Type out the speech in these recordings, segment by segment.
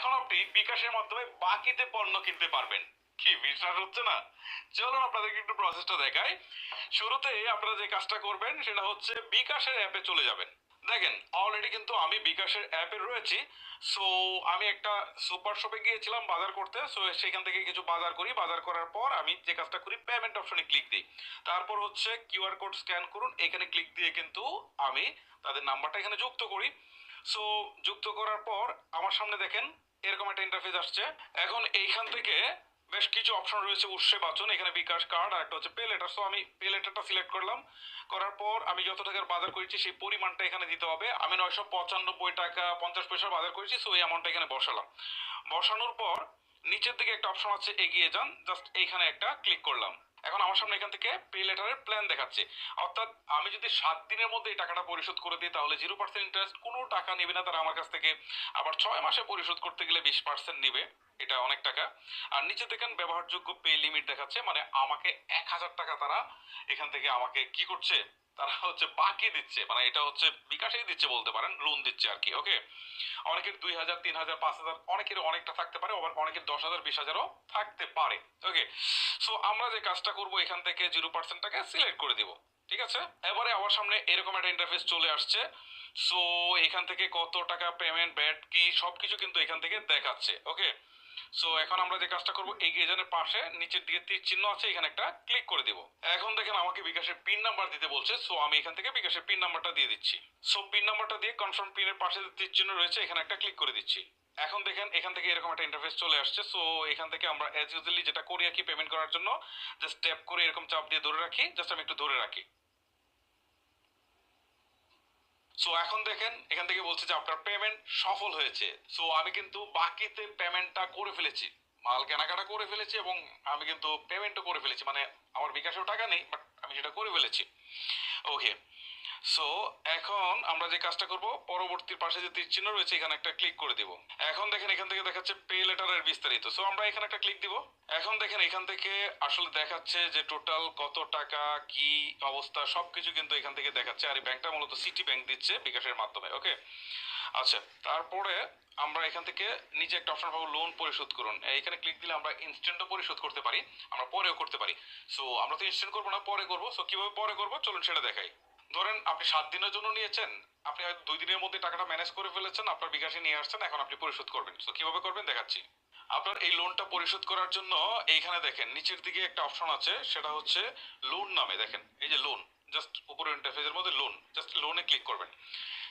এখন আপনি বিকাশের মাধ্যমে বাকিতে পণ্য কিনতে পারবেন। কি বিশ্বাস হচ্ছে না? চলুন আপনাদেরকে একটু প্রসেসটা দেখাই। শুরুতে আপনারা যে কাজটা করবেন সেটা হচ্ছে বিকাশের অ্যাপে চলে যাবেন। দেখেন অলরেডি কিন্তু আমি বিকাশের অ্যাপে রয়েছি। সো আমি একটা সুপার শপে গিয়েছিলাম বাজার করতে। সো সেখান থেকে কিছু বাজার করি, বাজার করার পর আমি যে কাজটা করি পেমেন্ট অপশনে ক্লিক দিই। তারপর হচ্ছে কিউআর কোড স্ক্যান করুন, এখানে ক্লিক দিয়ে কিন্তু আমি তাদের নাম্বারটা এখানে যুক্ত করি। সো যুক্ত করার পর আমার সামনে দেখেন এরকম একটা ইন্টারফেস আসছে। এখন এইখান থেকে বেশ কিছু অপশন রয়েছে, উৎসে বাচন, এখানে বিকাশ কার্ড আর একটা হচ্ছে পে লেটার। সো আমি পে লেটারটা সিলেক্ট করলাম। করার পর আমি যত টাকার বাজার করেছি সেই পরিমাণটা এখানে দিতে হবে। আমি 995 টাকা 50 পয়সা বাজার করেছি। সো এই অ্যামাউন্টটা এখানে বসালাম। বসানোর পর নিচের দিকে একটা অপশন আছে এগিয়ে যান, জাস্ট এইখানে একটা ক্লিক করলাম। এখন আমার সামনে এখান থেকে পে লেটারের প্ল্যান দেখাচ্ছে। অর্থাৎ আমি যদি 7 দিনের মধ্যে এই টাকাটা পরিশোধ করে দিই তাহলে 0% ইন্টারেস্ট, কোনো টাকা নেবে না তারা আমার কাছ থেকে। আবার 6 মাসে পরিশোধ করতে গেলে 20% নিবে, এটা অনেক টাকা। আর নিচে দেখেন ব্যবহারযোগ্য পে লিমিট দেখাচ্ছে, মানে আমাকে 1000 টাকা তারা এখান থেকে আমাকে কি করছে, তারা হচ্ছে বাকি দিচ্ছে, মানে এটা হচ্ছে বিকাশেই দিচ্ছে বলতে পারেন, লোন দিচ্ছে আর কি। ওকে, অনেকের 2000 3000 5000, অনেকের অনেকটা থাকতে পারে, আবার অনেকের 10,000 20,000ও থাকতে পারে। ওকে, সো আমরা যে কাজটা করব এখান থেকে 0%টাকে সিলেক্ট করে দিব। ঠিক আছে, এবারে আমার সামনে এরকম একটা ইন্টারফেস চলে আসছে। সো এখান থেকে কত টাকা পেমেন্ট, ব্যাট কি সবকিছু কিন্তু এখান থেকে দেখাচ্ছে। ওকে, সো এখন আমরা যে কাজটা করব এগিয়ে যানের পাশে নিচের দিকে তীর চিহ্ন আছে, এখানে একটা ক্লিক করে দিব। এখন দেখেন আমাকে বিকাশের পিন নাম্বার দিতে বলছে। সো আমি এখান থেকে বিকাশের পিন নাম্বারটা দিয়ে দিচ্ছি। সো পিন নাম্বারটা দিয়ে কনফার্ম পিনের পাশে যে তীর চিহ্ন রয়েছে এখানে একটা ক্লিক করে দিচ্ছি। এখন দেখেন এখান থেকে এরকম একটা ইন্টারফেস চলে আসছে। সো এখান থেকে আমরা অ্যাজ ইউজুয়ালি যেটা করি আর কি, পেমেন্ট করার জন্য জাস্ট ট্যাপ করে এরকম চাপ দিয়ে ধরে রাখি। জাস্ট আমি একটু ধরে রাখি। সো এখন দেখেন এখান থেকে বলছে যে আপনার পেমেন্ট সফল হয়েছে। সো আমি কিন্তু বাকিতে পেমেন্টটা করে ফেলেছি, মাল কেনাকাটা করে ফেলেছি এবং আমি কিন্তু পেমেন্টও করে ফেলেছি, মানে আমার বিকাশেও টাকা নেই বাট আমি সেটা করে ফেলেছি। ওকে, সো এখন আমরা যে কাজটা করব পরবর্তীর পাশে যে তীর চিহ্ন রয়েছে এখানে একটা ক্লিক করে দিব। এখন দেখেন এখান থেকে দেখাচ্ছে পে লেটারের বিস্তারিত। সো আমরা এখানে একটা ক্লিক দিব। এখন দেখেন এখান থেকে আসলে দেখাচ্ছে যে টোটাল কত টাকা, কি অবস্থা সবকিছু কিন্তু এখান থেকে দেখাচ্ছে। আর এই ব্যাংকটা মূলত সিটি ব্যাংক দিচ্ছে বিকাশের মাধ্যমে। ওকে, আচ্ছা, তারপরে আমরা এখান থেকে নিচে একটা অপশন পাবো লোন পরিশোধ করুন। এইখানে ক্লিক দিলে আমরা ইনস্ট্যান্টও পরিশোধ করতে পারি, আমরা পরেও করতে পারি। সো আমরা তো ইনস্ট্যান্ট করবো না, পরে করবো। সো কিভাবে পরে করবো চলুন সেটা দেখাই। ধরেন আপনি 7 দিনের জন্য নিয়েছেন, আপনি হয়তো 2 দিনের মধ্যে টাকাটা ম্যানেজ করে ফেলেছেন, আপনার বিকাশে নিয়ে আসছেন, এখন আপনি পরিশোধ করবেন। তো কিভাবে করবেন দেখাচ্ছি। আপনার এই লোনটা পরিশোধ করার জন্য এইখানে দেখেন নিচের দিকে একটা অপশন আছে, সেটা হচ্ছে লোন নামে। দেখেন এই যে লোন, জাস্ট উপরের ইন্টারফেসের মধ্যে লোন, জাস্ট লোনে ক্লিক করবেন।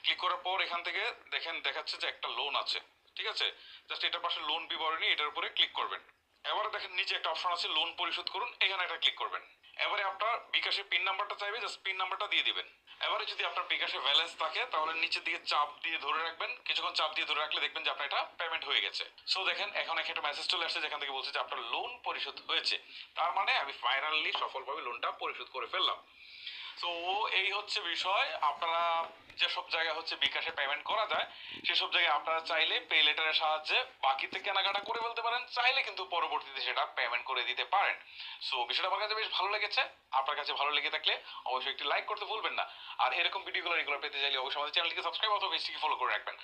ক্লিক করার পর এখান থেকে দেখেন দেখাচ্ছে যে একটা লোন আছে। ঠিক আছে, জাস্ট এটার পাশে লোন বিবরণী, এটার উপরে ক্লিক করবেন। এবারে দেখেন নিচে একটা অপশন আছে লোন পরিশোধ করুন, এখানে একটা ক্লিক করবেন। এবারে আপনার বিকাশের পিন নাম্বারটা চাইবে, জাস্ট পিন নাম্বারটা দিয়ে দিবেন। এবারে যদি আপনার বিকাশে ব্যালেন্স থাকে তাহলে নিচের দিকে চাপ দিয়ে ধরে রাখবেন, কিছুক্ষণ চাপ দিয়ে ধরে রাখলে দেখবেন যে আপনার এটা পেমেন্ট হয়ে গেছে। সো দেখেন এখন একটা মেসেজ চলে আসছে যেখান থেকে বলছে যে আপনার লোন পরিশোধ হয়েছে। তার মানে আমি ফাইনালি সফলভাবে লোনটা পরিশোধ করে ফেললাম। তো এই হচ্ছে বিষয়। আপনারা যেসব জায়গায় হচ্ছে বিকাশে পেমেন্ট করা যায় সেসব জায়গায় আপনারা চাইলে পে লেটারের সাহায্যে বাকিতে কেনাকাটা করে ফেলতে পারেন, চাইলে কিন্তু পরবর্তীতে সেটা পেমেন্ট করে দিতে পারেন। সো বিষয়টা আমার কাছে বেশ ভালো লেগেছে। আপনার কাছে ভালো লেগে থাকলে অবশ্যই একটি লাইক করতে ভুলবেন না। আর এরকম ভিডিওগুলো রেগুলার পেতে চাইলে অবশ্যই আমাদের চ্যানেলটিকে সাবস্ক্রাইব অথবা পেজটিকে ফলো করে রাখবেন।